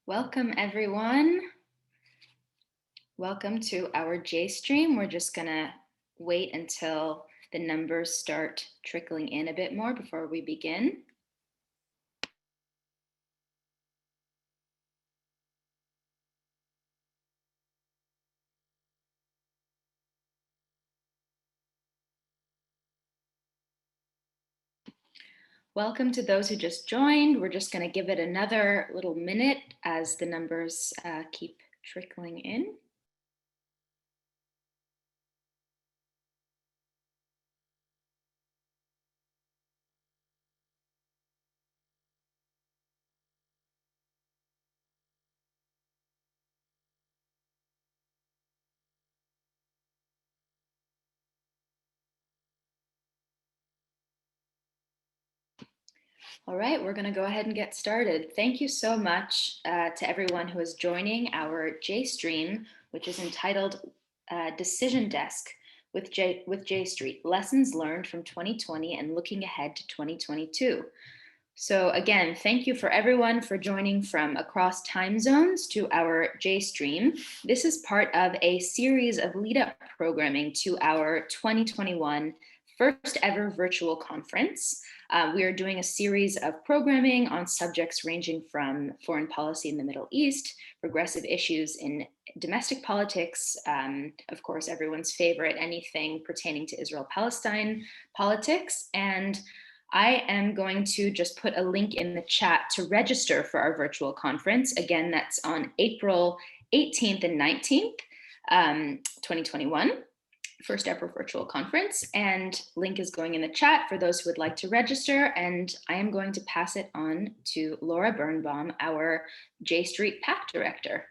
Welcome, everyone. Welcome to our J stream. We're just going to wait until the numbers start trickling in a bit more before we begin. Welcome to those who just joined. We're just going to give it another little minute as the numbers keep trickling in. All right, we're going to go ahead and get started. Thank you so much to everyone who is joining our J stream, which is entitled Decision Desk with J Street, Lessons Learned from 2020 and Looking Ahead to 2022. So again, thank you for everyone for joining from across time zones to our J stream. This is part of a series of lead-up programming to our 2021 first ever virtual conference. We are doing a series of programming on subjects ranging from foreign policy in the Middle East, progressive issues in domestic politics, of course, everyone's favorite, anything pertaining to Israel-Palestine politics. And I am going to just put a link in the chat to register for our virtual conference. Again, that's on April 18th and 19th, 2021. First ever virtual conference, and link is going in the chat for those who would like to register. And I am going to pass it on to Laura Birnbaum, our J Street PAC director.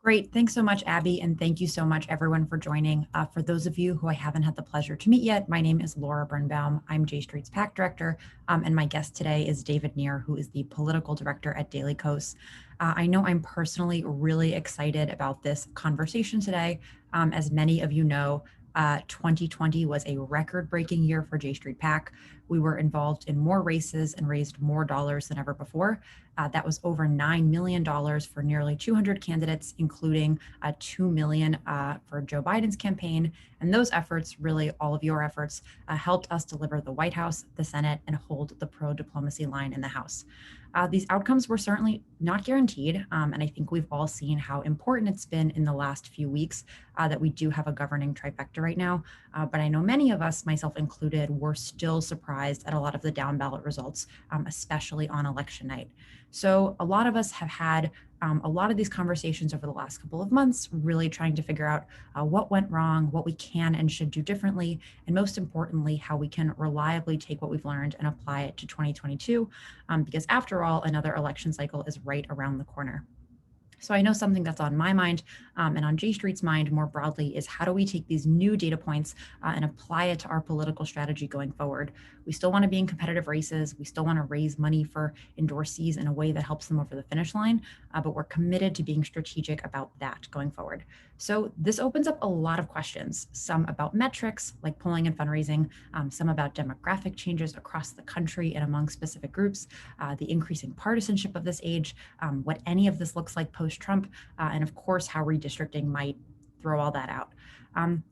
Great, thanks so much, Abby, and thank you so much everyone for joining. For those of you who I haven't had the pleasure to meet yet, my name is Laura Birnbaum. I'm J Street's PAC director, and my guest today is David Neer, who is the political director at Daily Kos. I know I'm personally really excited about this conversation today. As many of you know, 2020 was a record-breaking year for J Street PAC. We were involved in more races and raised more dollars than ever before. That was over $9 million for nearly 200 candidates, including $2 million for Joe Biden's campaign. And those efforts, really all of your efforts, helped us deliver the White House, the Senate, and hold the pro-diplomacy line in the House. These outcomes were certainly not guaranteed, and I think we've all seen how important it's been in the last few weeks that we do have a governing trifecta right now. But I know many of us, myself included, were still surprised at a lot of the down ballot results, especially on election night. So a lot of us have had a lot of these conversations over the last couple of months, really trying to figure out what went wrong, what we can and should do differently, and most importantly, how we can reliably take what we've learned and apply it to 2022, because after all, another election cycle is right around the corner. So I know something that's on my mind and on J Street's mind more broadly is how do we take these new data points and apply it to our political strategy going forward? We still want to be in competitive races. We still want to raise money for endorsees in a way that helps them over the finish line, but we're committed to being strategic about that going forward. So this opens up a lot of questions, some about metrics like polling and fundraising, some about demographic changes across the country and among specific groups, the increasing partisanship of this age, what any of this looks like post-Trump, and of course, how redistricting might throw all that out.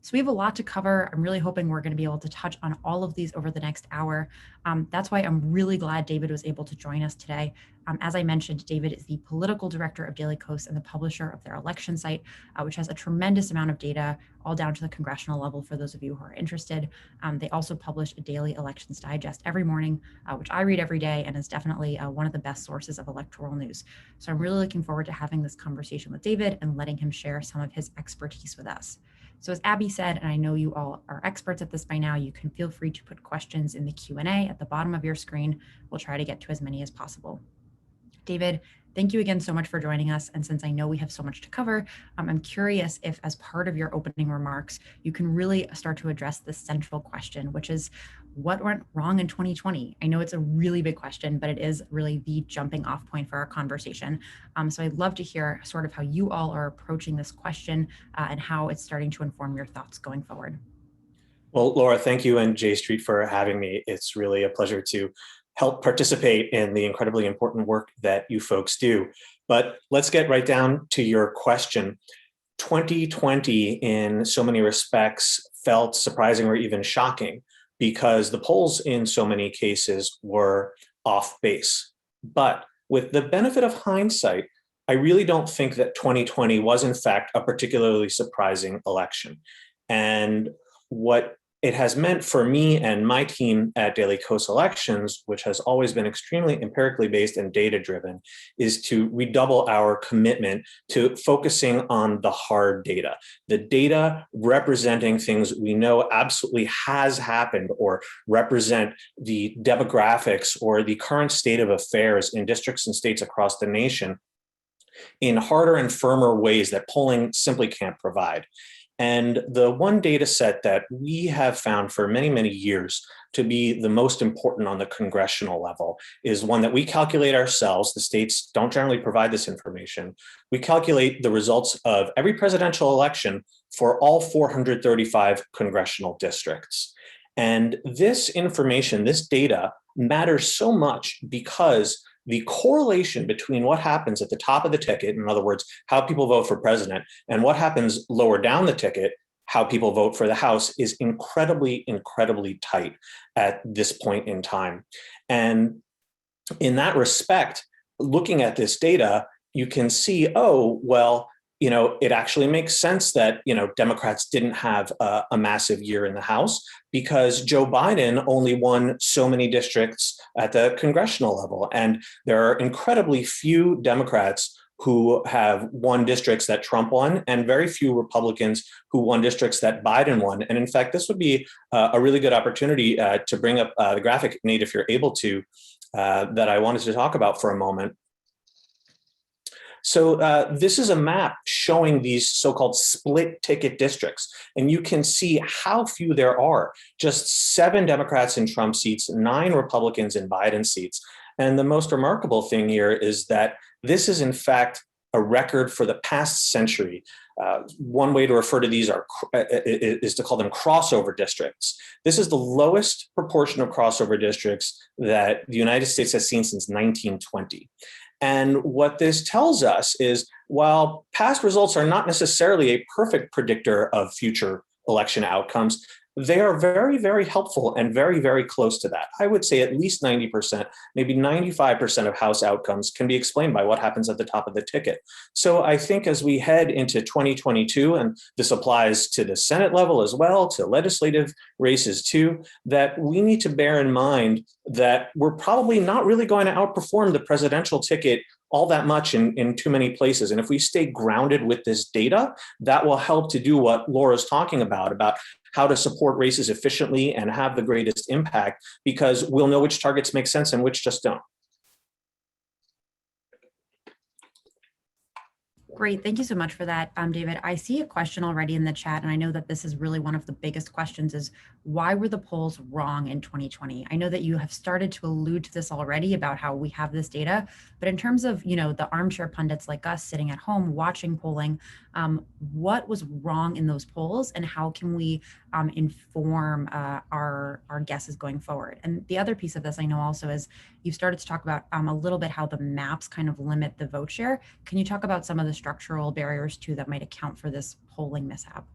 So we have a lot to cover. I'm really hoping we're going to be able to touch on all of these over the next hour. That's why I'm really glad David was able to join us today. As I mentioned, David is the political director of Daily Kos and the publisher of their election site, which has a tremendous amount of data all down to the congressional level for those of you who are interested. They also publish a daily elections digest every morning, which I read every day and is definitely one of the best sources of electoral news. So I'm really looking forward to having this conversation with David and letting him share some of his expertise with us. So as Abby said, and I know you all are experts at this by now, you can feel free to put questions in the Q&A at the bottom of your screen. We'll try to get to as many as possible. David, thank you again so much for joining us. And since I know we have so much to cover, I'm curious if as part of your opening remarks, you can really start to address the central question, which is what went wrong in 2020? I know it's a really big question, but it is really the jumping off point for our conversation. So I'd love to hear sort of how you all are approaching this question and how it's starting to inform your thoughts going forward. Well, Laura, thank you and J Street for having me. It's really a pleasure to help participate in the incredibly important work that you folks do. But let's get right down to your question. 2020, in so many respects, felt surprising or even shocking because the polls in so many cases were off base. But with the benefit of hindsight, I really don't think that 2020 was in fact a particularly surprising election. And what it has meant for me and my team at Daily Kos Elections, which has always been extremely empirically based and data driven, is to redouble our commitment to focusing on the hard data, the data representing things we know absolutely has happened or represent the demographics or the current state of affairs in districts and states across the nation in harder and firmer ways that polling simply can't provide. And the one data set that we have found for many, many years to be the most important on the congressional level is one that we calculate ourselves. The states don't generally provide this information. We calculate the results of every presidential election for all 435 congressional districts. And this information, this data matters so much because the correlation between what happens at the top of the ticket, in other words, how people vote for president, and what happens lower down the ticket, how people vote for the House, is incredibly, incredibly tight at this point in time. And in that respect, looking at this data, you can see, oh, well, it actually makes sense that, Democrats didn't have a massive year in the House because Joe Biden only won so many districts at the congressional level. And there are incredibly few Democrats who have won districts that Trump won and very few Republicans who won districts that Biden won. And in fact, this would be a really good opportunity to bring up the graphic, Nate, if you're able to, that I wanted to talk about for a moment. So this is a map showing these so-called split ticket districts. And you can see how few there are. Just 7 Democrats in Trump seats, 9 Republicans in Biden seats. And the most remarkable thing here is that this is in fact a record for the past century. One way to refer to these is to call them crossover districts. This is the lowest proportion of crossover districts that the United States has seen since 1920. And what this tells us is, while past results are not necessarily a perfect predictor of future election outcomes, they are very, very helpful and very, very close to that. I would say at least 90%, maybe 95% of House outcomes can be explained by what happens at the top of the ticket. So I think as we head into 2022, and this applies to the Senate level as well, to legislative races too, that we need to bear in mind that we're probably not really going to outperform the presidential ticket all that much in too many places. And if we stay grounded with this data, that will help to do what Laura's talking about how to support races efficiently and have the greatest impact, because we'll know which targets make sense and which just don't. Great. Thank you so much for that, David. I see a question already in the chat, and I know that this is really one of the biggest questions is, why were the polls wrong in 2020? I know that you have started to allude to this already about how we have this data, but in terms of, the armchair pundits like us sitting at home watching polling, what was wrong in those polls and how can we inform our guesses going forward? And the other piece of this I know also is you've started to talk about a little bit how the maps kind of limit the vote share. Can you talk about some of the structural barriers too that might account for this polling mishap?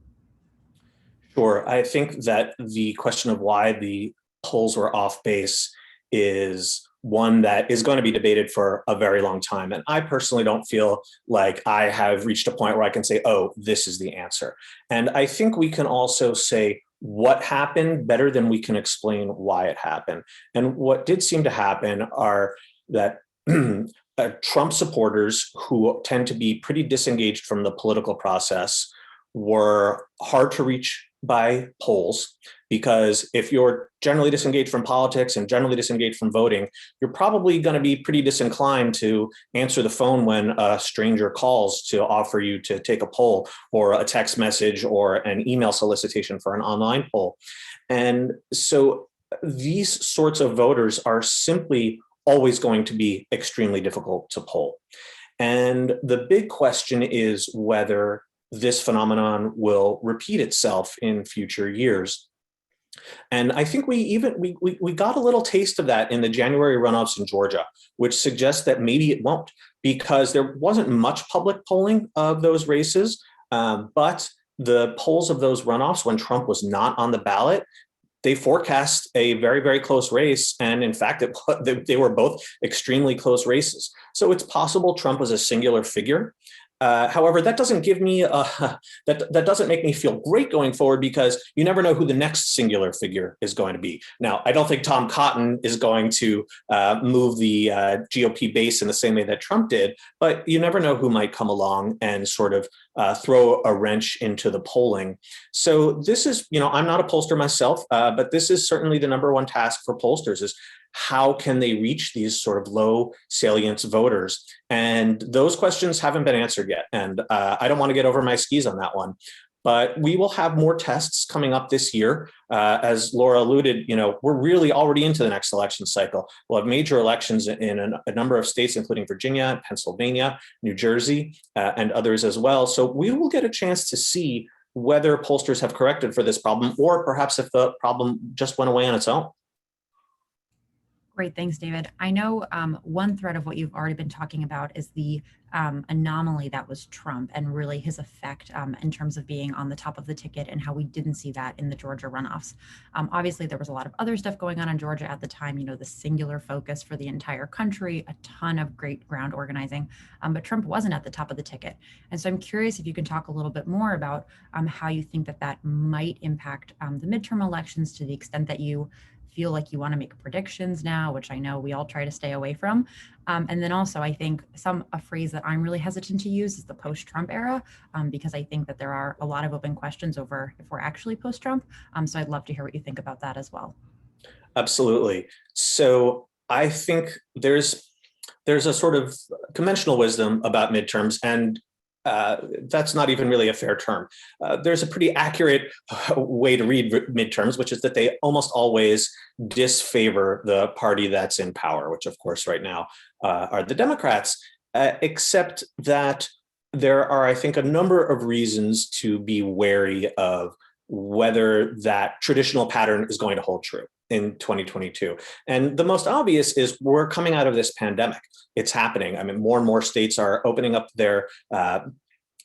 Sure. I think that the question of why the polls were off base is one that is going to be debated for a very long time. And I personally don't feel like I have reached a point where I can say, oh, this is the answer. And I think we can also say what happened better than we can explain why it happened. And what did seem to happen are that Trump supporters, who tend to be pretty disengaged from the political process, were hard to reach by polls, because if you're generally disengaged from politics and generally disengaged from voting, you're probably going to be pretty disinclined to answer the phone when a stranger calls to offer you to take a poll, or a text message or an email solicitation for an online poll. And so these sorts of voters are simply always going to be extremely difficult to poll. And the big question is whether this phenomenon will repeat itself in future years. And I think we got a little taste of that in the January runoffs in Georgia, which suggests that maybe it won't, because there wasn't much public polling of those races. But the polls of those runoffs when Trump was not on the ballot, they forecast a very, very close race. And in fact, they were both extremely close races. So it's possible Trump was a singular figure. However, that doesn't give me that doesn't make me feel great going forward, because you never know who the next singular figure is going to be. Now, I don't think Tom Cotton is going to move the GOP base in the same way that Trump did, but you never know who might come along and sort of throw a wrench into the polling. So this is, I'm not a pollster myself, but this is certainly the number one task for pollsters: is how can they reach these sort of low salience voters? And those questions haven't been answered yet. And I don't want to get over my skis on that one. But we will have more tests coming up this year. As Laura alluded, we're really already into the next election cycle. We'll have major elections in a number of states, including Virginia, Pennsylvania, New Jersey, and others as well. So we will get a chance to see whether pollsters have corrected for this problem, or perhaps if the problem just went away on its own. Great, thanks, David. I know one thread of what you've already been talking about is the anomaly that was Trump, and really his effect in terms of being on the top of the ticket, and how we didn't see that in the Georgia runoffs. Obviously, there was a lot of other stuff going on in Georgia at the time, the singular focus for the entire country, a ton of great ground organizing, but Trump wasn't at the top of the ticket. And so I'm curious if you can talk a little bit more about how you think that might impact the midterm elections, to the extent that you feel like you want to make predictions now, which I know we all try to stay away from. And then also, I think a phrase that I'm really hesitant to use is the post-Trump era, because I think that there are a lot of open questions over if we're actually post-Trump. So I'd love to hear what you think about that as well. Absolutely. So I think there's a sort of conventional wisdom about midterms, and that's not even really a fair term. There's a pretty accurate way to read midterms, which is that they almost always disfavor the party that's in power, which of course right now are the Democrats, except that there are, I think, a number of reasons to be wary of whether that traditional pattern is going to hold true in 2022. And the most obvious is we're coming out of this pandemic. It's happening. I mean, more and more states are opening up their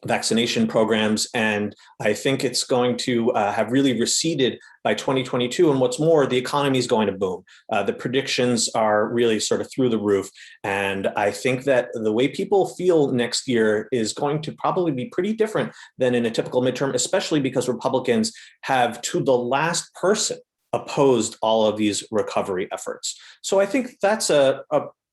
vaccination programs, and I think it's going to have really receded by 2022. And what's more, the economy is going to boom. The predictions are really sort of through the roof. And I think that the way people feel next year is going to probably be pretty different than in a typical midterm, especially because Republicans have, to the last person, opposed all of these recovery efforts. So I think that's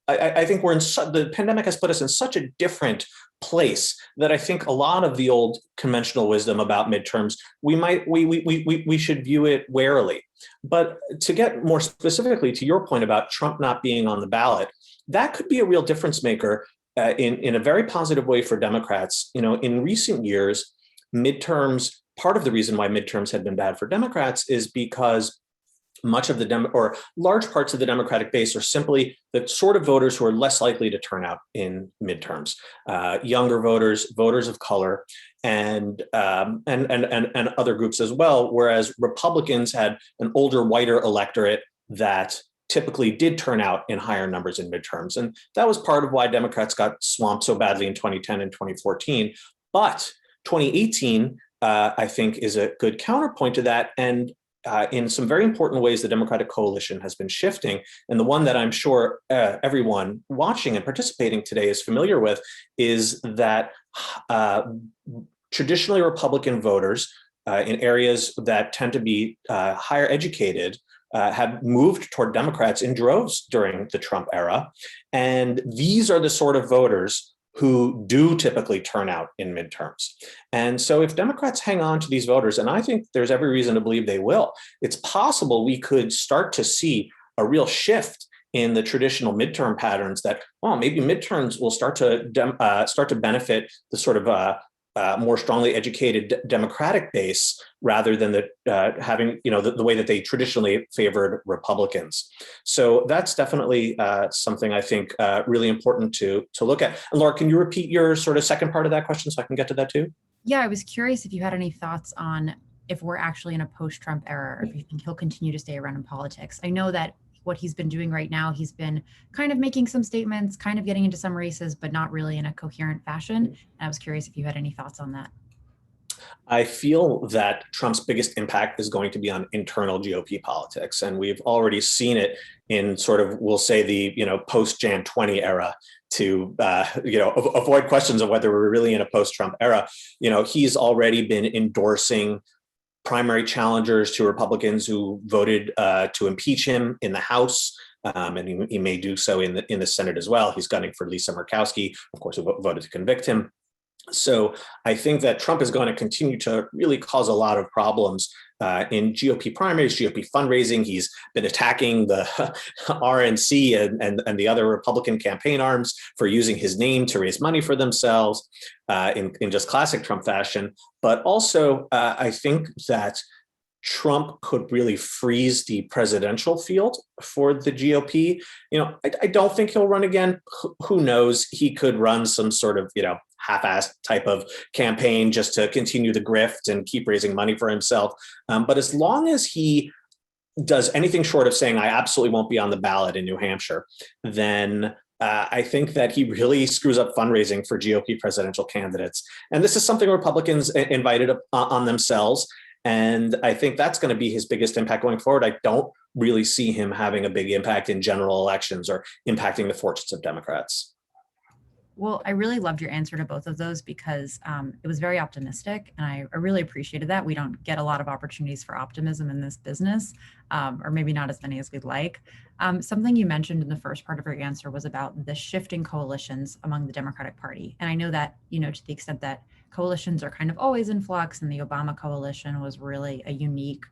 I think the pandemic has put us in such a different place that I think a lot of the old conventional wisdom about midterms, we should view it warily. But to get more specifically to your point about Trump not being on the ballot, that could be a real difference maker in a very positive way for Democrats. In recent years, part of the reason why midterms had been bad for Democrats is because much of or large parts of the Democratic base are simply the sort of voters who are less likely to turn out in midterms, younger voters of color, and other groups as well. Whereas Republicans had an older, whiter electorate that typically did turn out in higher numbers in midterms, and that was part of why Democrats got swamped so badly in 2010 and 2014. But 2018, I think, is a good counterpoint to that, and in some very important ways, the Democratic coalition has been shifting. And the one that I'm sure everyone watching and participating today is familiar with is that traditionally Republican voters in areas that tend to be higher educated have moved toward Democrats in droves during the Trump era. And these are the sort of voters who do typically turn out in midterms. And so if Democrats hang on to these voters, and I think there's every reason to believe they will, it's possible we could start to see a real shift in the traditional midterm patterns that, well, maybe midterms will start to benefit the sort of more strongly educated Democratic base rather than having the way that they traditionally favored Republicans. So that's definitely something I think really important to look at. And Laura, can you repeat your sort of second part of that question so I can get to that too? Yeah, I was curious if you had any thoughts on if we're actually in a post-Trump era, or if you think he'll continue to stay around in politics. I know that what he's been doing right now, he's been kind of making some statements, kind of getting into some races, but not really in a coherent fashion. And I was curious if you had any thoughts on that. I feel that Trump's biggest impact is going to be on internal GOP politics. And we've already seen it in sort of, we'll say the, post Jan 20 era to, avoid questions of whether we're really in a post-Trump era. He's already been endorsing primary challengers to Republicans who voted to impeach him in the House. And he may do so in the Senate as well. He's gunning for Lisa Murkowski, of course, who voted to convict him. So I think that Trump is going to continue to really cause a lot of problems in GOP primaries, GOP fundraising. He's been attacking the RNC and the other Republican campaign arms for using his name to raise money for themselves in just classic Trump fashion. But also, I think that Trump could really freeze the presidential field for the GOP. I don't think he'll run again. Who knows? He could run some sort of, half-assed type of campaign just to continue the grift and keep raising money for himself. But as long as he does anything short of saying, I absolutely won't be on the ballot in New Hampshire, then I think that he really screws up fundraising for GOP presidential candidates. And this is something Republicans invited on themselves. And I think that's going to be his biggest impact going forward. I don't really see him having a big impact in general elections or impacting the fortunes of Democrats. Well, I really loved your answer to both of those because it was very optimistic, and I really appreciated that. We don't get a lot of opportunities for optimism in this business, or maybe not as many as we'd like. Something you mentioned in the first part of your answer was about the shifting coalitions among the Democratic Party. And I know that, to the extent that coalitions are kind of always in flux, and the Obama coalition was really a unique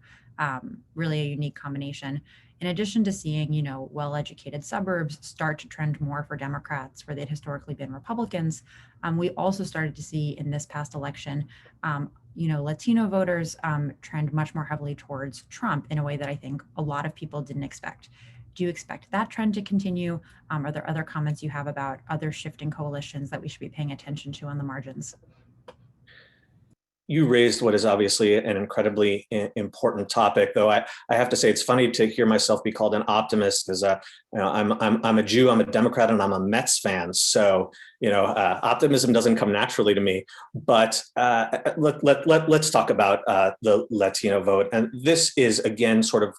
combination. In addition to seeing, well-educated suburbs start to trend more for Democrats where they'd historically been Republicans, we also started to see in this past election, Latino voters trend much more heavily towards Trump in a way that I think a lot of people didn't expect. Do you expect that trend to continue? Are there other comments you have about other shifting coalitions that we should be paying attention to on the margins? You raised what is obviously an incredibly important topic, though I have to say it's funny to hear myself be called an optimist because I'm a Jew, I'm a Democrat, and I'm a Mets fan. So optimism doesn't come naturally to me. But let's talk about the Latino vote, and this is again sort of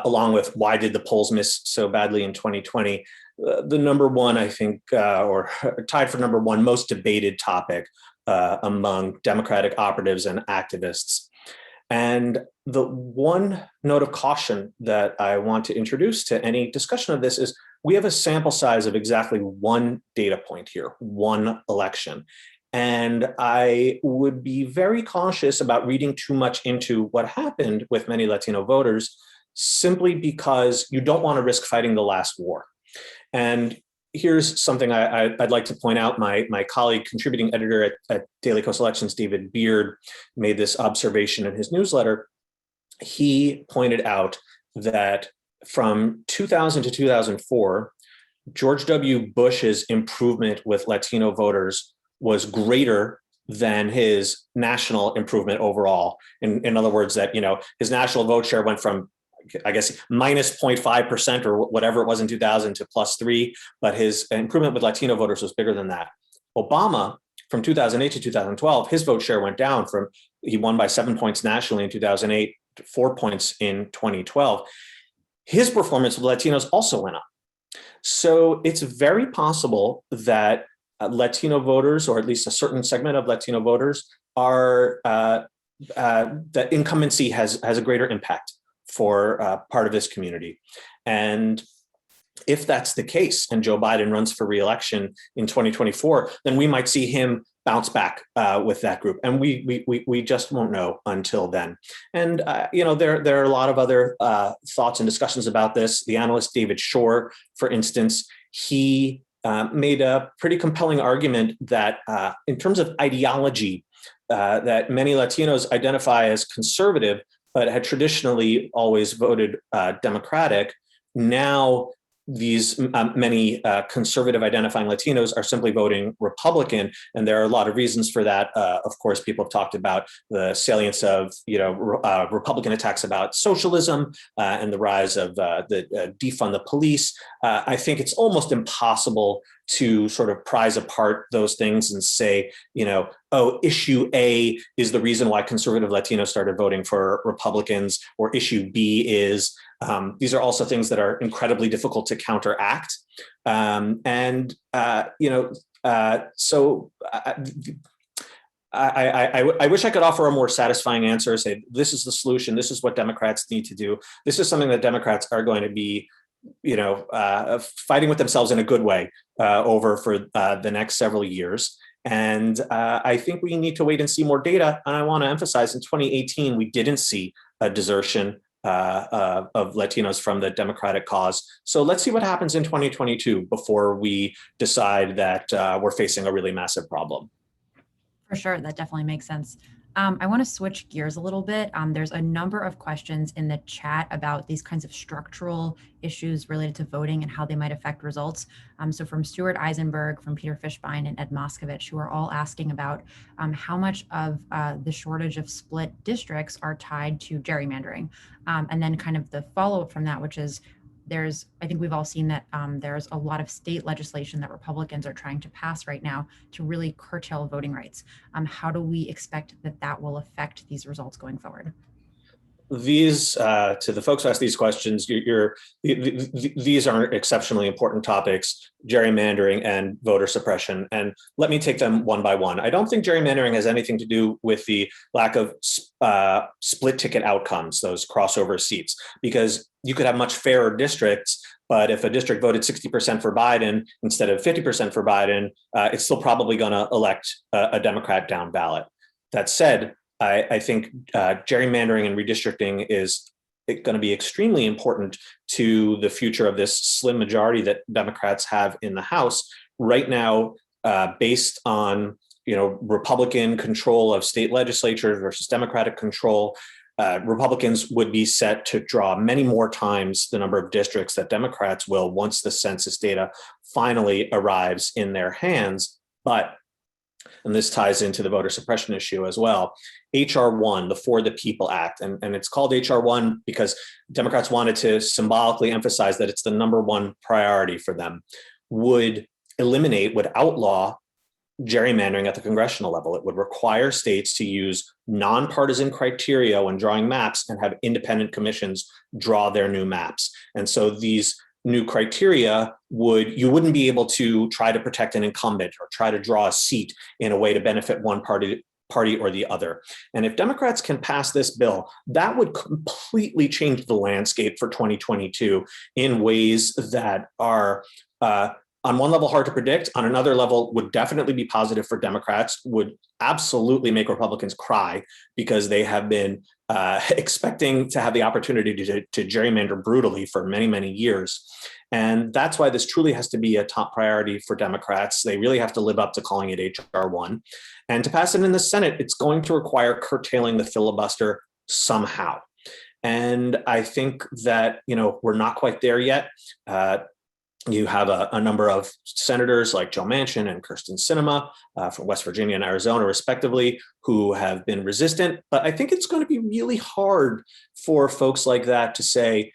along with why did the polls miss so badly in 2020. The number one, I think, or tied for number one most debated topic among Democratic operatives and activists. And the one note of caution that I want to introduce to any discussion of this is we have a sample size of exactly one data point here, one election. And I would be very cautious about reading too much into what happened with many Latino voters, simply because you don't want to risk fighting the last war. And here's something I'd like to point out. My colleague, contributing editor at Daily Coast Elections, David Beard, made this observation in his newsletter. He pointed out that from 2000 to 2004, George W. Bush's improvement with Latino voters was greater than his national improvement overall. In other words, that his national vote share went from, I guess, minus 0.5% or whatever it was in 2000 to +3, but his improvement with Latino voters was bigger than that. Obama, from 2008 to 2012, his vote share went down he won by 7 points nationally in 2008 to 4 points in 2012. His performance with Latinos also went up. So it's very possible that Latino voters, or at least a certain segment of Latino voters, are that incumbency has a greater impact for part of this community. And if that's the case and Joe Biden runs for re-election in 2024, then we might see him bounce back with that group. And we just won't know until then. And there are a lot of other thoughts and discussions about this. The analyst David Shore, for instance, he made a pretty compelling argument that in terms of ideology, that many Latinos identify as conservative, but had traditionally always voted Democratic. Now these many conservative identifying Latinos are simply voting Republican, and there are a lot of reasons for that. Of course, people have talked about the salience of Republican attacks about socialism and the rise of the defund the police. I think it's almost impossible to sort of prize apart those things and say, oh, issue A is the reason why conservative Latinos started voting for Republicans, or issue B is. These are also things that are incredibly difficult to counteract. So I wish I could offer a more satisfying answer, say, this is the solution, this is what Democrats need to do. This is something that Democrats are going to be fighting with themselves in a good way over for the next several years. And I think we need to wait and see more data. And I want to emphasize, in 2018, we didn't see a desertion of Latinos from the Democratic cause. So let's see what happens in 2022 before we decide that we're facing a really massive problem. For sure, that definitely makes sense. I want to switch gears a little bit. There's a number of questions in the chat about these kinds of structural issues related to voting and how they might affect results. So from Stuart Eisenberg, from Peter Fishbein, and Ed Moskovich, who are all asking about how much of the shortage of split districts are tied to gerrymandering. And then kind of the follow-up from that, which is, I think we've all seen that there's a lot of state legislation that Republicans are trying to pass right now to really curtail voting rights. How do we expect that will affect these results going forward? These, to the folks who ask these questions, these are exceptionally important topics: gerrymandering and voter suppression. And let me take them one by one. I don't think gerrymandering has anything to do with the lack of split ticket outcomes, those crossover seats, because you could have much fairer districts, but if a district voted 60% for Biden instead of 50% for Biden, it's still probably going to elect a Democrat down ballot. That said, I think gerrymandering and redistricting is going to be extremely important to the future of this slim majority that Democrats have in the House right now, based on Republican control of state legislatures versus Democratic control. Republicans would be set to draw many more times the number of districts that Democrats will once the census data finally arrives in their hands. But, and this ties into the voter suppression issue as well, H.R. 1, the For the People Act, and it's called H.R. 1 because Democrats wanted to symbolically emphasize that it's the number one priority for them, would outlaw gerrymandering at the congressional level. It would require states to use nonpartisan criteria when drawing maps and have independent commissions draw their new maps. And so these new criteria you wouldn't be able to try to protect an incumbent or try to draw a seat in a way to benefit one party or the other. And if Democrats can pass this bill, that would completely change the landscape for 2022 in ways that are on one level hard to predict, on another level would definitely be positive for Democrats, would absolutely make Republicans cry because they have been expecting to have the opportunity to gerrymander brutally for many, many years. And that's why this truly has to be a top priority for Democrats. They really have to live up to calling it H.R. 1. And to pass it in the Senate, it's going to require curtailing the filibuster somehow. And I think that, we're not quite there yet. You have a number of senators like Joe Manchin and Kyrsten Sinema from West Virginia and Arizona, respectively, who have been resistant. But I think it's going to be really hard for folks like that to say,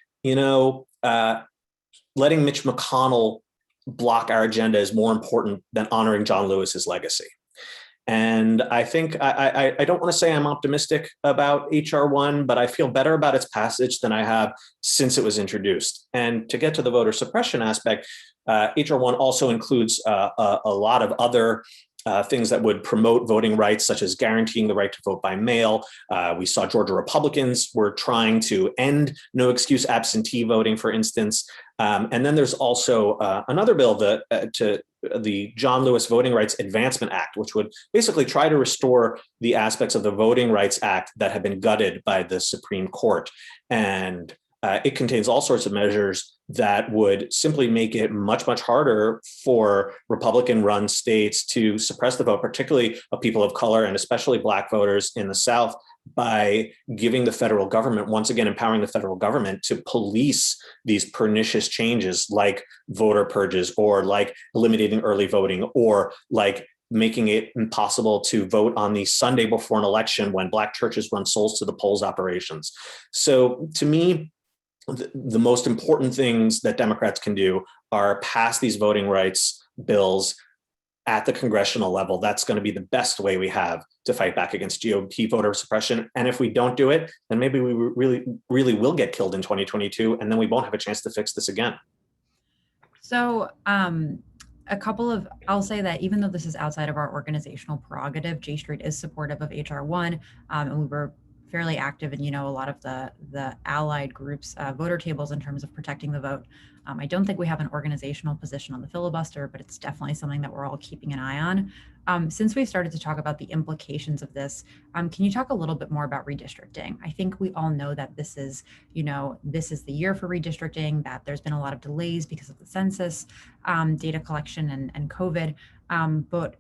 letting Mitch McConnell block our agenda is more important than honoring John Lewis's legacy. And I think I don't want to say I'm optimistic about H.R. 1, but I feel better about its passage than I have since it was introduced. And to get to the voter suppression aspect, H.R. 1 also includes a lot of other things that would promote voting rights, such as guaranteeing the right to vote by mail. We saw Georgia Republicans were trying to end no excuse absentee voting, for instance. And then there's also another bill, the John Lewis Voting Rights Advancement Act, which would basically try to restore the aspects of the Voting Rights Act that have been gutted by the Supreme Court. And it contains all sorts of measures that would simply make it much, much harder for Republican-run states to suppress the vote, particularly of people of color and especially Black voters in the South. by giving the federal government, once again, empowering the federal government to police these pernicious changes like voter purges, or like eliminating early voting, or like making it impossible to vote on the Sunday before an election when Black churches run souls to the polls operations. So to me, the most important things that Democrats can do are pass these voting rights bills at the congressional level. That's going to be the best way we have to fight back against GOP voter suppression. And if we don't do it, then maybe we really will get killed in 2022, and then we won't have a chance to fix this again. So I'll say that even though this is outside of our organizational prerogative, J Street is supportive of HR 1, and we were fairly active in, a lot of the allied groups, voter tables in terms of protecting the vote. I don't think we have an organizational position on the filibuster, but it's definitely something that we're all keeping an eye on. Since we started to talk about the implications of this, can you talk a little bit more about redistricting? I think we all know that this is the year for redistricting, that there's been a lot of delays because of the census, data collection and COVID. But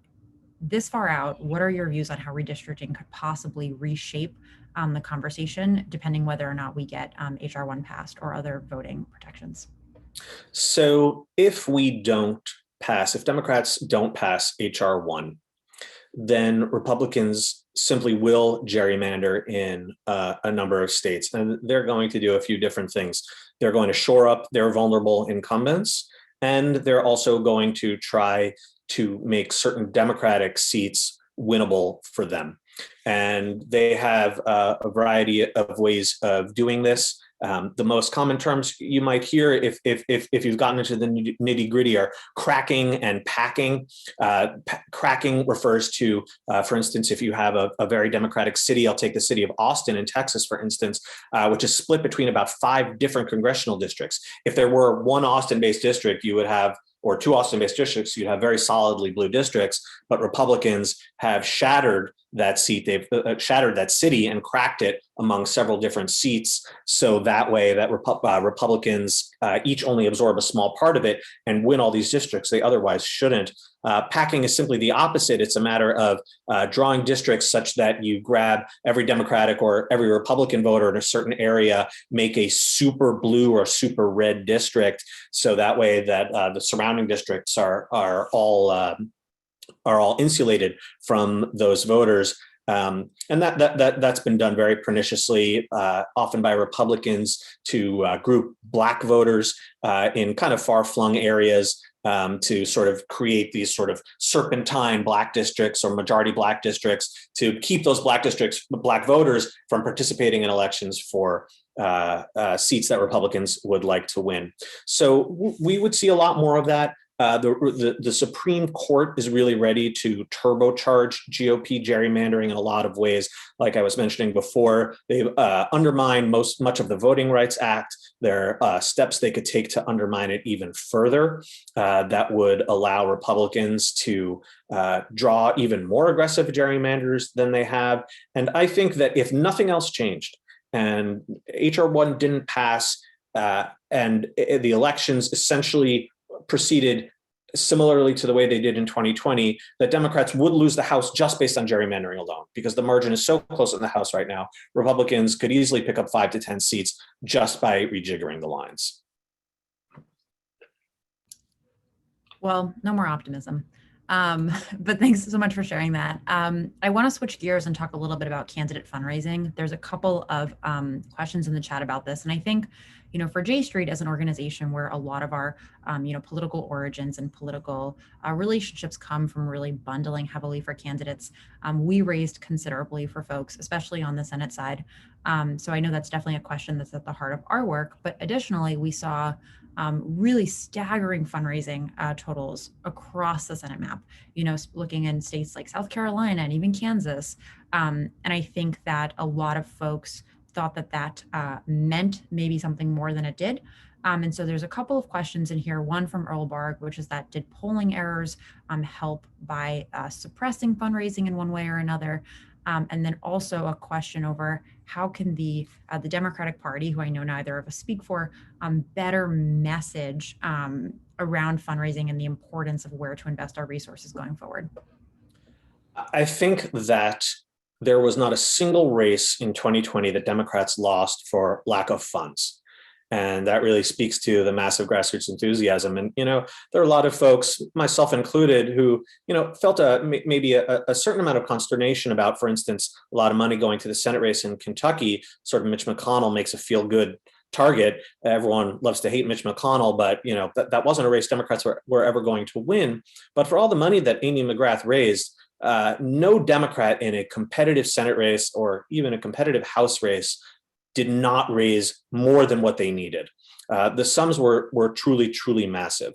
this far out, what are your views on how redistricting could possibly reshape the conversation, depending whether or not we get HR 1 passed or other voting protections? So if Democrats don't pass HR 1, then Republicans simply will gerrymander in a number of states. And they're going to do a few different things. They're going to shore up their vulnerable incumbents, and they're also going to try to make certain Democratic seats winnable for them. And they have a variety of ways of doing this. The most common terms you might hear, if you've gotten into the nitty gritty, are cracking and packing. Cracking refers to, for instance, if you have a very Democratic city, I'll take the city of Austin in Texas, for instance, which is split between about 5 different congressional districts. If there were one Austin-based district, you would have, or 2 Austin-based districts, you'd have very solidly blue districts, but Republicans have shattered that seat. They've shattered that city and cracked it among several different seats. So that way that Republicans each only absorb a small part of it and win all these districts they otherwise shouldn't. Packing is simply the opposite. It's a matter of drawing districts such that you grab every Democratic or every Republican voter in a certain area, make a super blue or super red district. So that way that the surrounding districts are all insulated from those voters. And that's been done very perniciously, often by Republicans, to group Black voters in kind of far-flung areas, to sort of create these sort of serpentine Black districts or majority Black districts, to keep those Black districts, Black voters, from participating in elections for seats that Republicans would like to win. So we would see a lot more of that. The Supreme Court is really ready to turbocharge GOP gerrymandering in a lot of ways. Like I was mentioning before, they've undermined much of the Voting Rights Act. There are steps they could take to undermine it even further that would allow Republicans to draw even more aggressive gerrymanders than they have. And I think that if nothing else changed and HR 1 didn't pass and the elections essentially proceeded similarly to the way they did in 2020, that Democrats would lose the House just based on gerrymandering alone, because the margin is so close in the House right now. Republicans could easily pick up 5 to 10 seats just by rejiggering the lines. Well, no more optimism. But thanks so much for sharing that. I want to switch gears and talk a little bit about candidate fundraising. There's a couple of questions in the chat about this. And I think, for J Street as an organization where a lot of our, political origins and political relationships come from really bundling heavily for candidates, we raised considerably for folks, especially on the Senate side. So I know that's definitely a question that's at the heart of our work. But additionally, we saw really staggering fundraising totals across the Senate map, looking in states like South Carolina and even Kansas. And I think that a lot of folks thought that meant maybe something more than it did. And so there's a couple of questions in here, one from Earl Barg, which is that did polling errors help by suppressing fundraising in one way or another? And then also a question over how can the Democratic Party, who I know neither of us speak for, better message around fundraising and the importance of where to invest our resources going forward? I think that there was not a single race in 2020 that Democrats lost for lack of funds. And that really speaks to the massive grassroots enthusiasm. And, there are a lot of folks, myself included, who, felt maybe a certain amount of consternation about, for instance, a lot of money going to the Senate race in Kentucky. Sort of Mitch McConnell makes a feel good target. Everyone loves to hate Mitch McConnell, but, that wasn't a race Democrats were ever going to win. But for all the money that Amy McGrath raised, no Democrat in a competitive Senate race or even a competitive House race did not raise more than what they needed. The sums were truly, truly massive.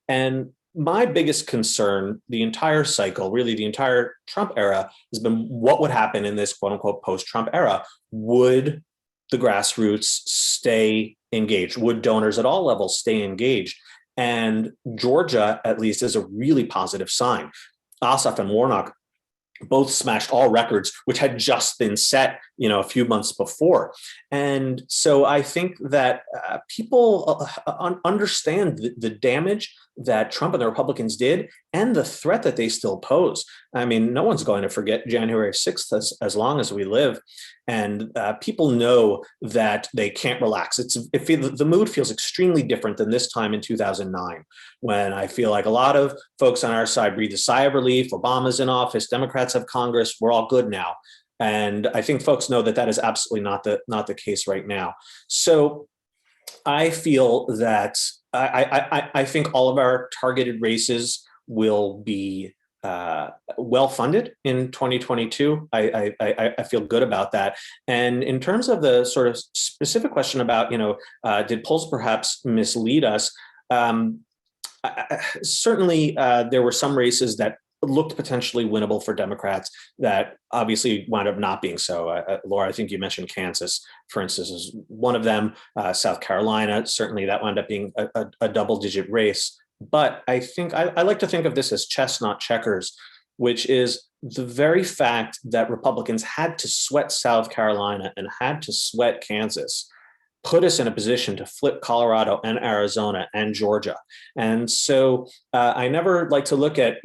And my biggest concern the entire cycle, really the entire Trump era, has been what would happen in this quote unquote post-Trump era. Would the grassroots stay engaged? Would donors at all levels stay engaged? And Georgia, at least, is a really positive sign. Ossoff and Warnock both smashed all records, which had just been set, a few months before. And so I think that people understand the damage that Trump and the Republicans did and the threat that they still pose. I mean, no one's going to forget January 6th as long as we live. And people know that they can't relax. The mood feels extremely different than this time in 2009, when I feel like a lot of folks on our side breathe a sigh of relief. Obama's in office, Democrats have Congress, we're all good now. And I think folks know that is absolutely not the case right now. So I feel that I think all of our targeted races will be well funded in 2022. I feel good about that. And in terms of the sort of specific question about, did polls perhaps mislead us? Certainly, there were some races that looked potentially winnable for Democrats that obviously wound up not being so. Laura, I think you mentioned Kansas, for instance, is one of them. South Carolina, certainly that wound up being a double-digit race. But I think I like to think of this as chess, not checkers, which is the very fact that Republicans had to sweat South Carolina and had to sweat Kansas put us in a position to flip Colorado and Arizona and Georgia. And so I never like to look at,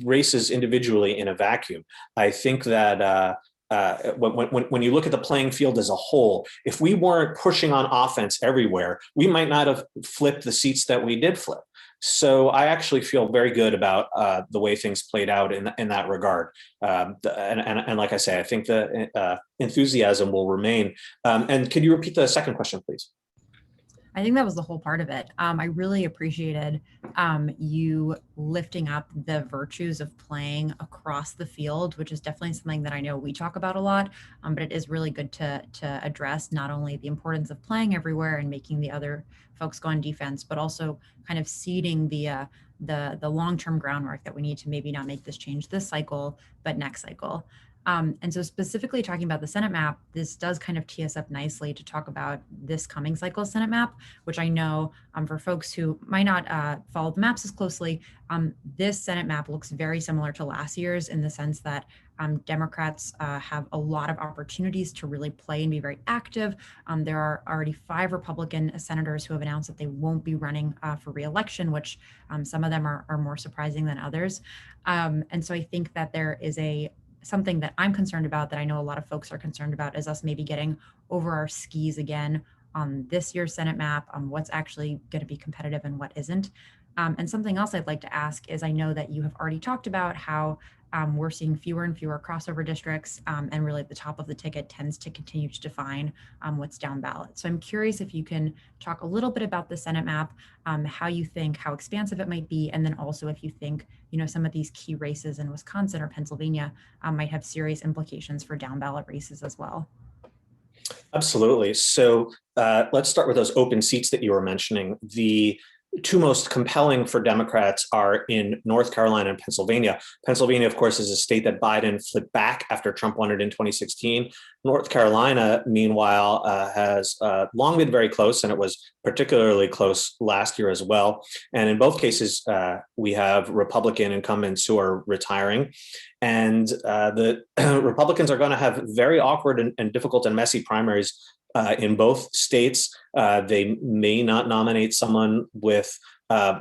races individually in a vacuum. I think that when you look at the playing field as a whole, if we weren't pushing on offense everywhere, we might not have flipped the seats that we did flip. So I actually feel very good about the way things played out in that regard. And like I say, I think the enthusiasm will remain. And could you repeat the second question, please? I think that was the whole part of it. I really appreciated you lifting up the virtues of playing across the field, which is definitely something that I know we talk about a lot, but it is really good to address not only the importance of playing everywhere and making the other folks go on defense, but also kind of seeding the long-term groundwork that we need to maybe not make this change this cycle, but next cycle. And so specifically talking about the Senate map, this does kind of tee us up nicely to talk about this coming cycle Senate map, which I know for folks who might not follow the maps as closely, this Senate map looks very similar to last year's in the sense that Democrats have a lot of opportunities to really play and be very active. There are already 5 Republican senators who have announced that they won't be running for re-election, which some of them are more surprising than others. And so I think that there is something that I'm concerned about, that I know a lot of folks are concerned about, is us maybe getting over our skis again on this year's Senate map, on what's actually going to be competitive and what isn't. And something else I'd like to ask is, I know that you have already talked about how we're seeing fewer and fewer crossover districts, and really the top of the ticket tends to continue to define what's down ballot. So I'm curious if you can talk a little bit about the Senate map, how you think, how expansive it might be, and then also if you think, some of these key races in Wisconsin or Pennsylvania might have serious implications for down ballot races as well. Absolutely. So let's start with those open seats that you were mentioning. The 2 most compelling for Democrats are in North Carolina and Pennsylvania. Pennsylvania, of course, is a state that Biden flipped back after Trump won it in 2016. North Carolina, meanwhile, has long been very close, and it was particularly close last year as well. And in both cases, we have Republican incumbents who are retiring. And the Republicans are going to have very awkward and difficult and messy primaries in both states. They may not nominate someone with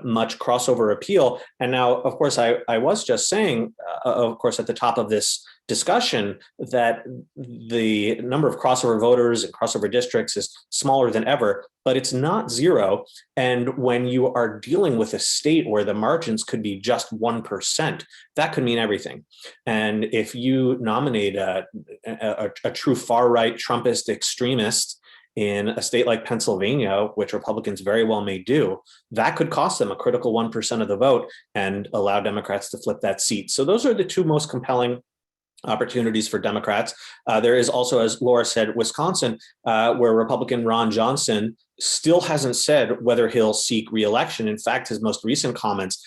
much crossover appeal. And now, of course, I was just saying, of course, at the top of this discussion, that the number of crossover voters and crossover districts is smaller than ever, but it's not zero. And when you are dealing with a state where the margins could be just 1%, that could mean everything. And if you nominate a true far-right Trumpist extremist in a state like Pennsylvania, which Republicans very well may do, that could cost them a critical 1% of the vote and allow Democrats to flip that seat. So those are the two most compelling opportunities for Democrats. There is also, as Laura said, Wisconsin, where Republican Ron Johnson still hasn't said whether he'll seek re-election. In fact, his most recent comments,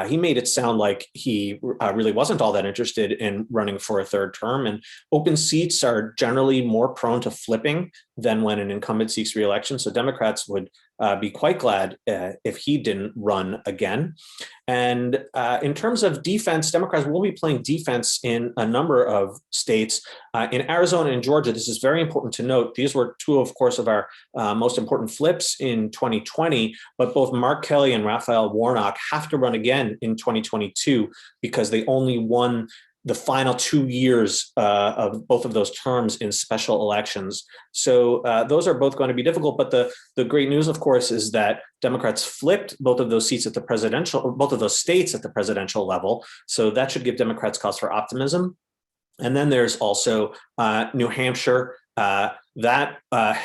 he made it sound like he really wasn't all that interested in running for a third term. And open seats are generally more prone to flipping than when an incumbent seeks re-election. So Democrats would be quite glad if he didn't run again. And in terms of defense, Democrats will be playing defense in a number of states. In Arizona and Georgia, this is very important to note. These were two, of course, of our most important flips in 2020, but both Mark Kelly and Raphael Warnock have to run again in 2022 because they only won the final 2 years of both of those terms in special elections. So those are both going to be difficult. But the great news, of course, is that Democrats flipped both of those seats at the presidential, or both of those states at the presidential level. So that should give Democrats cause for optimism. And then there's also New Hampshire. That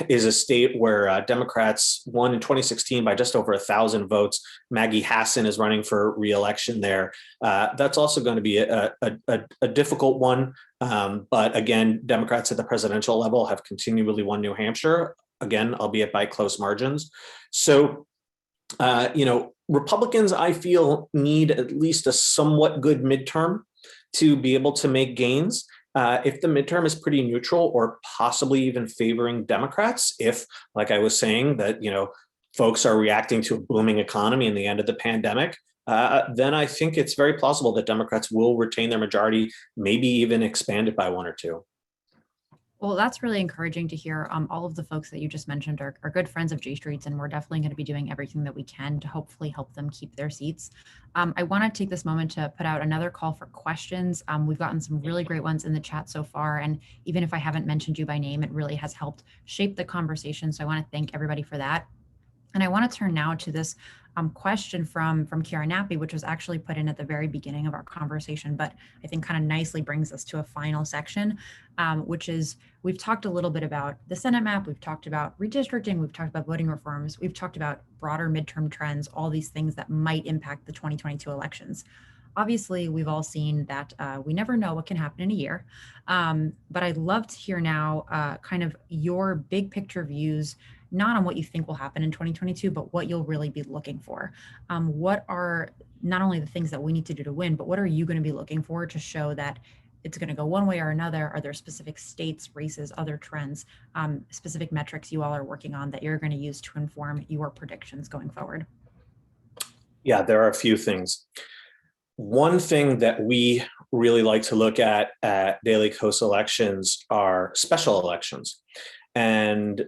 is a state where Democrats won in 2016 by just over 1,000 votes. Maggie Hassan is running for re-election there. That's also going to be a difficult one. But again, Democrats at the presidential level have continually won New Hampshire, again, albeit by close margins. So, Republicans, I feel, need at least a somewhat good midterm to be able to make gains. If the midterm is pretty neutral or possibly even favoring Democrats, if, like I was saying, that folks are reacting to a booming economy in the end of the pandemic, then I think it's very plausible that Democrats will retain their majority, maybe even expand it by 1 or 2. Well, that's really encouraging to hear. All of the folks that you just mentioned are good friends of J Street's, and we're definitely going to be doing everything that we can to hopefully help them keep their seats. I want to take this moment to put out another call for questions. We've gotten some really great ones in the chat so far, and even if I haven't mentioned you by name, it really has helped shape the conversation. So I want to thank everybody for that. And I want to turn now to this question from Kiara Nappi, which was actually put in at the very beginning of our conversation, but I think kind of nicely brings us to a final section, which is, we've talked a little bit about the Senate map, we've talked about redistricting, we've talked about voting reforms, we've talked about broader midterm trends, all these things that might impact the 2022 elections. Obviously, we've all seen that we never know what can happen in a year, but I'd love to hear now kind of your big picture views, not on what you think will happen in 2022, but what you'll really be looking for. What are not only the things that we need to do to win, but what are you going to be looking for to show that it's going to go one way or another? Are there specific states, races, other trends, specific metrics you all are working on that you're going to use to inform your predictions going forward? Yeah, there are a few things. One thing that we really like to look at Daily Kos elections are special elections. And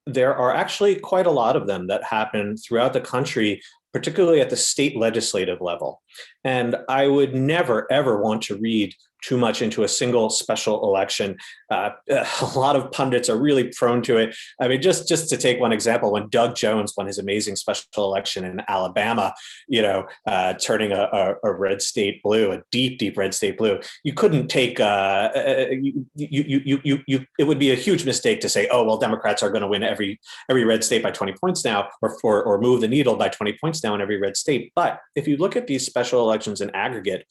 there are actually quite a lot of them that happen throughout the country, particularly at the state legislative level. And I would never, ever want to read too much into a single special election. A lot of pundits are really prone to it. I mean, just to take one example, when Doug Jones won his amazing special election in Alabama, turning a red state blue, a deep, deep red state blue, you couldn't take, it would be a huge mistake to say, oh, well, Democrats are going to win every red state by 20 points now, or move the needle by 20 points now in every red state. But if you look at these special elections in aggregate,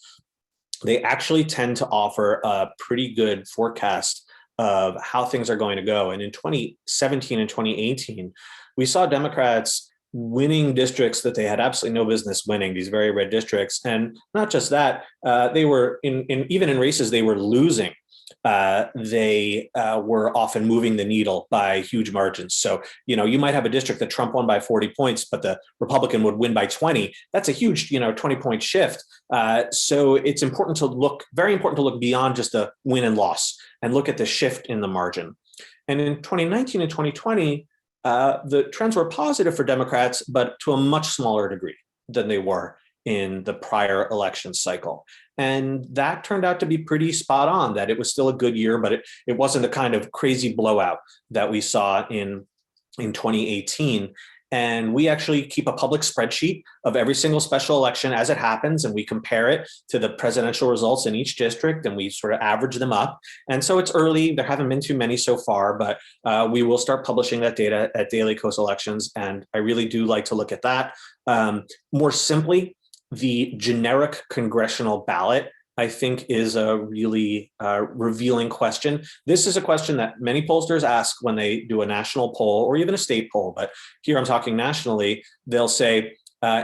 they actually tend to offer a pretty good forecast of how things are going to go. And in 2017 and 2018, we saw Democrats winning districts that they had absolutely no business winning, these very red districts. And not just that, they were even in races they were losing. They were often moving the needle by huge margins. So, you might have a district that Trump won by 40 points, but the Republican would win by 20. That's a huge, 20-point shift. So it's very important to look beyond just the win and loss and look at the shift in the margin. And in 2019 and 2020, the trends were positive for Democrats, but to a much smaller degree than they were in the prior election cycle. And that turned out to be pretty spot on, that it was still a good year, but it wasn't the kind of crazy blowout that we saw in 2018. And we actually keep a public spreadsheet of every single special election as it happens, and we compare it to the presidential results in each district, and we sort of average them up. And so it's early. There haven't been too many so far, but we will start publishing that data at Daily Kos Elections, and I really do like to look at that. More simply, the generic congressional ballot, I think, is a really revealing question. This is a question that many pollsters ask when they do a national poll or even a state poll, but here I'm talking nationally. They'll say,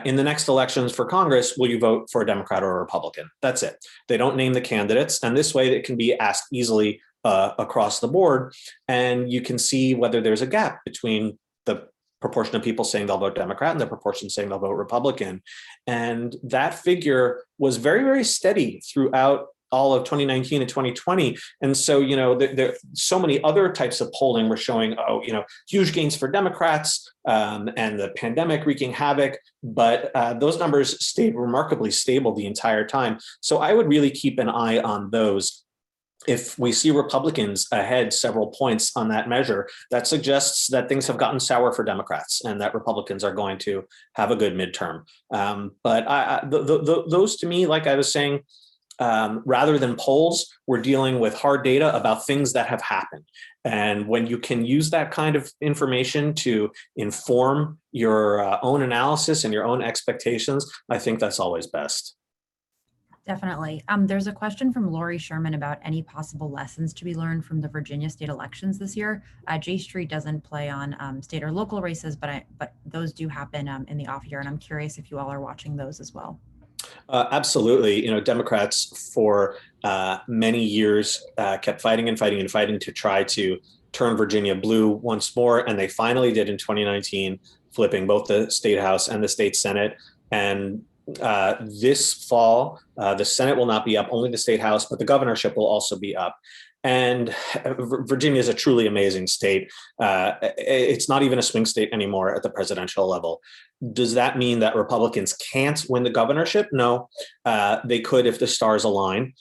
in the next elections for Congress, will you vote for a Democrat or a Republican? That's it. They don't name the candidates, and this way it can be asked easily across the board, and you can see whether there's a gap between the proportion of people saying they'll vote Democrat and the proportion saying they'll vote Republican. And that figure was very, very steady throughout all of 2019 and 2020. And so, there so many other types of polling were showing, huge gains for Democrats and the pandemic wreaking havoc, but those numbers stayed remarkably stable the entire time. So I would really keep an eye on those. If we see Republicans ahead several points on that measure, that suggests that things have gotten sour for Democrats and that Republicans are going to have a good midterm. But those, to me, like I was saying, rather than polls, we're dealing with hard data about things that have happened. And when you can use that kind of information to inform your own analysis and your own expectations, I think that's always best. Definitely. There's a question from Lori Sherman about any possible lessons to be learned from the Virginia state elections this year. J Street doesn't play on state or local races, but those do happen in the off year, and I'm curious if you all are watching those as well. Absolutely. Democrats for many years kept fighting and fighting and fighting to try to turn Virginia blue once more, and they finally did in 2019, flipping both the state house and the state senate. And this fall, the Senate will not be up, only the state house, but the governorship will also be up. And Virginia is a truly amazing state. It's not even a swing state anymore at the presidential level. Does that mean that Republicans can't win the governorship? No, they could if the stars align.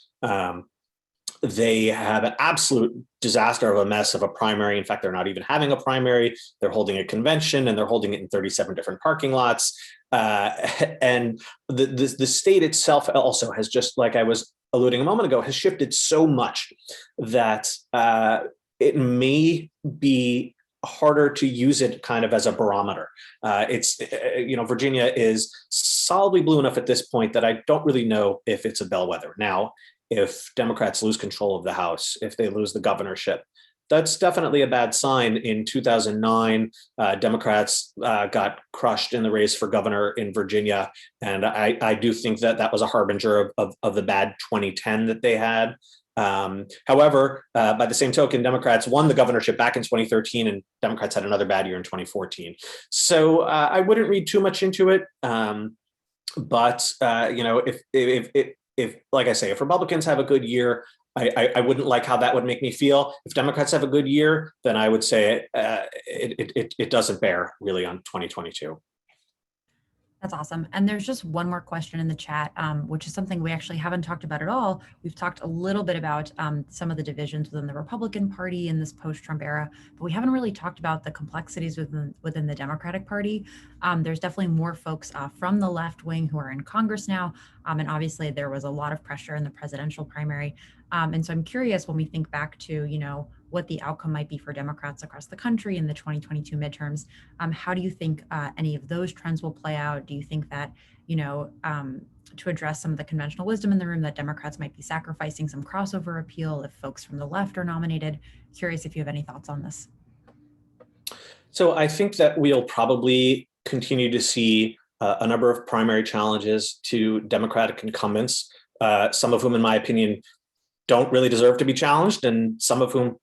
They have an absolute disaster of a mess of a primary. In fact, they're not even having a primary. They're holding a convention, and they're holding it in 37 different parking lots. And the state itself also has, just like I was alluding a moment ago, has shifted so much that it may be harder to use it kind of as a barometer. Virginia is solidly blue enough at this point that I don't really know if it's a bellwether. Now, if Democrats lose control of the House, if they lose the governorship, that's definitely a bad sign. In 2009, Democrats got crushed in the race for governor in Virginia. And I do think that was a harbinger of the bad 2010 that they had. However, by the same token, Democrats won the governorship back in 2013, and Democrats had another bad year in 2014. So I wouldn't read too much into it. If, like I say, if Republicans have a good year, I wouldn't like how that would make me feel. If Democrats have a good year, then I would say it doesn't bear really on 2022. That's awesome. And there's just one more question in the chat, which is something we actually haven't talked about at all. We've talked a little bit about some of the divisions within the Republican Party in this post-Trump era, but we haven't really talked about the complexities within the Democratic Party. There's definitely more folks from the left wing who are in Congress now. And obviously there was a lot of pressure in the presidential primary. And so I'm curious, when we think back to, what the outcome might be for Democrats across the country in the 2022 midterms, how do you think any of those trends will play out? Do you think that, to address some of the conventional wisdom in the room, that Democrats might be sacrificing some crossover appeal if folks from the left are nominated? Curious if you have any thoughts on this. So I think that we'll probably continue to see a number of primary challenges to Democratic incumbents, some of whom, in my opinion, don't really deserve to be challenged, and some of whom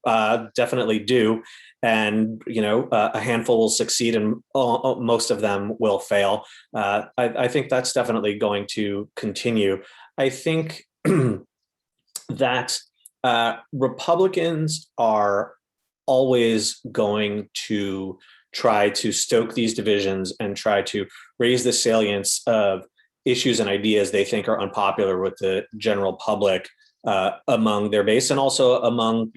definitely do. And, a handful will succeed and most of them will fail. I think that's definitely going to continue. I think that Republicans are always going to try to stoke these divisions and try to raise the salience of issues and ideas they think are unpopular with the general public among their base and also among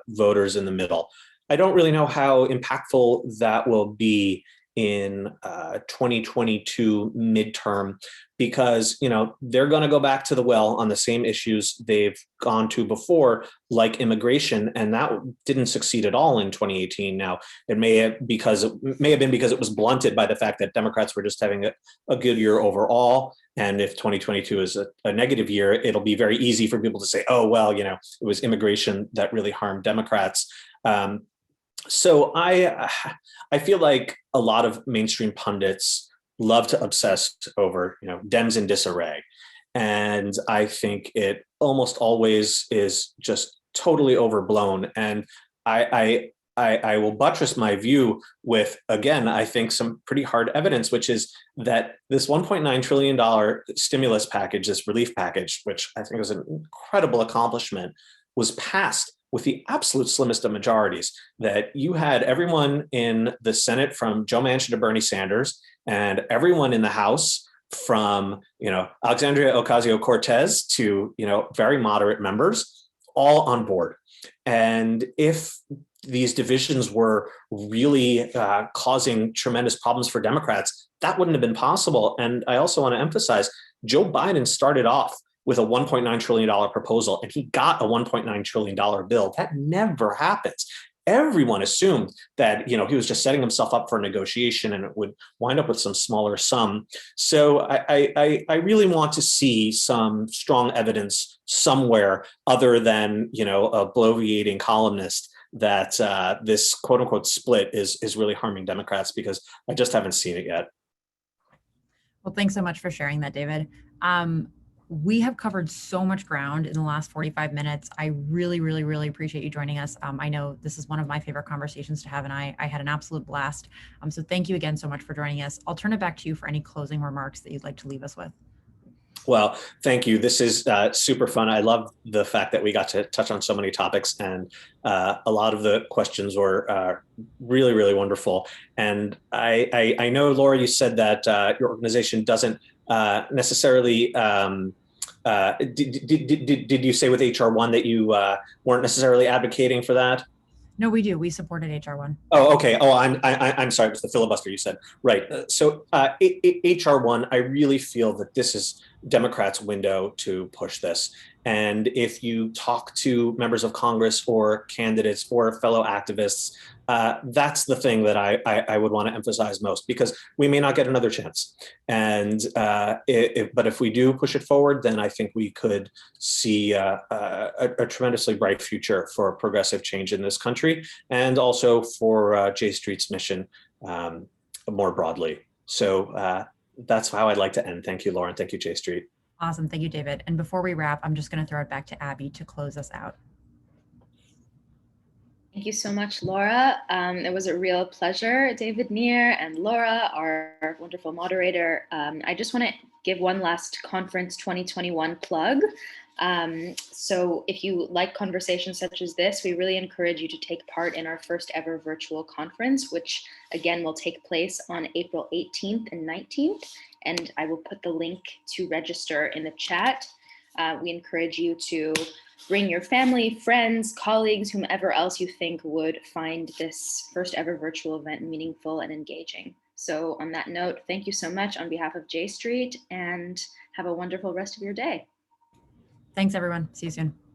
voters in the middle. I don't really know how impactful that will be in 2022 midterm because they're going to go back to the well on the same issues they've gone to before, like immigration, and that didn't succeed at all in 2018. Now it may have been because it was blunted by the fact that Democrats were just having a good year overall. And if 2022 is a negative year, it'll be very easy for people to say, oh, well, it was immigration that really harmed Democrats. So I feel like a lot of mainstream pundits love to obsess over, Dems in disarray. And I think it almost always is just totally overblown. And I will buttress my view with, again, I think some pretty hard evidence, which is that this $1.9 trillion stimulus package, this relief package, which I think was an incredible accomplishment, was passed with the absolute slimmest of majorities. That you had everyone in the Senate from Joe Manchin to Bernie Sanders, and everyone in the House from Alexandria Ocasio-Cortez to very moderate members, all on board. And if these divisions were really causing tremendous problems for Democrats, that wouldn't have been possible. And I also want to emphasize, Joe Biden started off with a $1.9 trillion proposal, and he got a $1.9 trillion bill. That never happens. Everyone assumed that he was just setting himself up for a negotiation and it would wind up with some smaller sum. So I really want to see some strong evidence somewhere other than a bloviating columnist that this quote unquote split is really harming Democrats, because I just haven't seen it yet. Well, thanks so much for sharing that, David. We have covered so much ground in the last 45 minutes. I really, really, really appreciate you joining us. I know this is one of my favorite conversations to have, and I had an absolute blast. So thank you again so much for joining us. I'll turn it back to you for any closing remarks that you'd like to leave us with. Well, thank you. This is super fun. I love the fact that we got to touch on so many topics, and a lot of the questions were really, really wonderful. And I know, Laura, you said that your organization doesn't necessarily. Did you say with HR1 that you weren't necessarily advocating for that? No, we do. We supported HR1. Oh, okay. Oh, I'm sorry. It was the filibuster you said. Right. So HR1, I really feel that this is Democrats' window to push this. And if you talk to members of Congress or candidates or fellow activists, that's the thing that I would want to emphasize most, because we may not get another chance. And but if we do push it forward, then I think we could see a tremendously bright future for progressive change in this country, and also for J Street's mission more broadly. So that's how I'd like to end. Thank you, Lauren. Thank you, J Street. Awesome. Thank you, David. And before we wrap, I'm just going to throw it back to Abby to close us out. Thank you so much, Laura. It was a real pleasure, David Neer and Laura, our wonderful moderator. I just want to give one last Conference 2021 plug. So if you like conversations such as this, we really encourage you to take part in our first ever virtual conference, which again will take place on April 18th and 19th. And I will put the link to register in the chat. We encourage you to bring your family, friends, colleagues, whomever else you think would find this first ever virtual event meaningful and engaging. So on that note, thank you so much on behalf of J Street, and have a wonderful rest of your day. Thanks, everyone. See you soon.